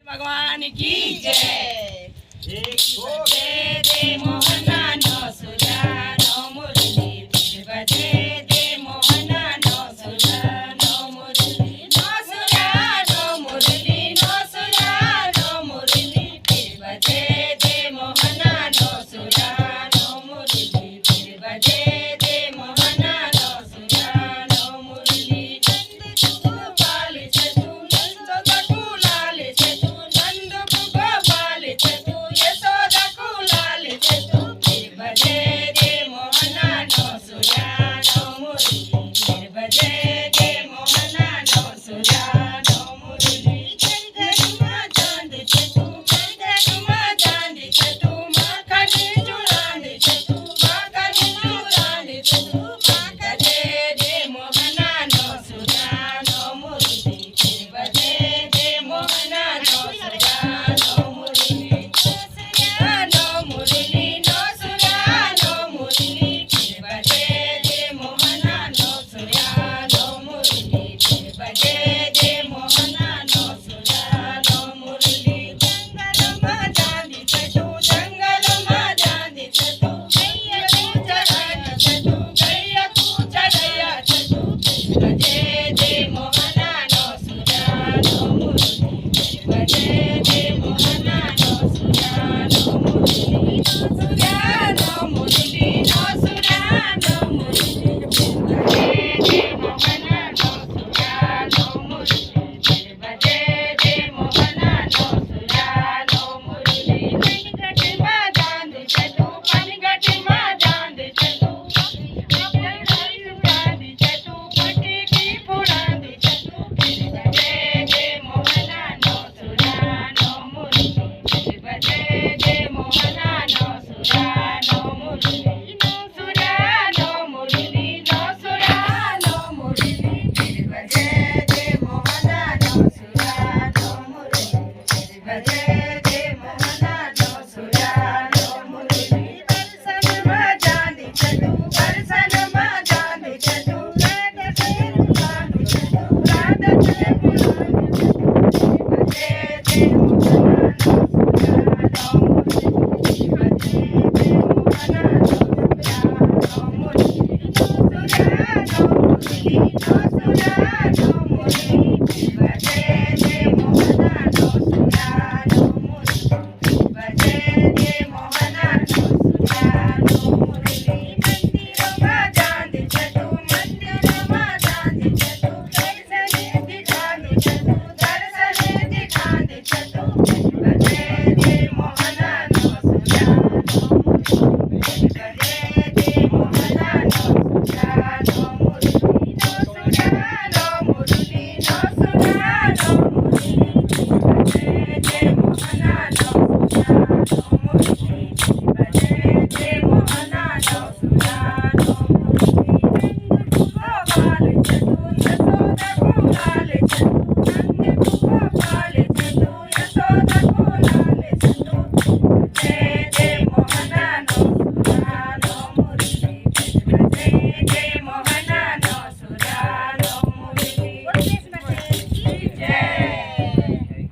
भगवान की जय। जय दे मोहना नो सुरा नो मुरली फिर बजे दे मोहना नो सुरा नो मुरली नो सुरा नो मुरली नो सुरा नो मुरली फिर बजे दे मोहना नो सुरा नो मुरली फिर बजे दे मोहना नो सुरा नो मुरली गोपाल चतु नंद गोकुलाल चतु नंद गोपाल चतु यशोदा कुलाल चतु फिर बजे दे मोहना नो सुरा नो मुरली फिर बजे दे मोहना नो सुरा नो मुरली घरमा चांद चतु घरमा चांद चतु माखन चुरांद चतु माखन चुरांद चतु बजे दे मोहना नो सुरा नो मुरली फिर बजे दे मोहना नो सुरा नो मुरली नो मुरली नो सुरा नो मुरली फिर बजे दे मोहना नो सुरा नो मुरली फिर बजे दे मोहना नो सुरा नो मुरली जंगल में चांदी चतु जंगल में चांदी चतु गैया चढ़ाया चतु गैया चढ़ाया चतु फिर बजे दे मोहना नो सुरा नो मुरली फिर बजे दे मोहना नो सुरा नो मुरली नो सुरा नो मुरली नो सुरा नो मुरली फिर बजे दे मोहना नो सुरा नो मुरली फिर बजे दे मोहना नो सुरा नो मुरली पनघट में चांद चतु पनघट में चांद चतु चांद चतु पटी की पुरांद चतु फिर बजे दे मोहना नो सुरा नो मुरली फिर बजे दे मोहना नो सुरा नो मुरली नो सुरा नो मुरली नो सुरा नो मुरली फिर बजे दे मोहना नो सुरा नो मुरली फिर बजे दे मोहना नो सुरा नो मुरली बरसन में चांद चतु बरसन में चांद चतु राधा से बुलांद चतु राधा से बुलांद चतु फिर बजे दे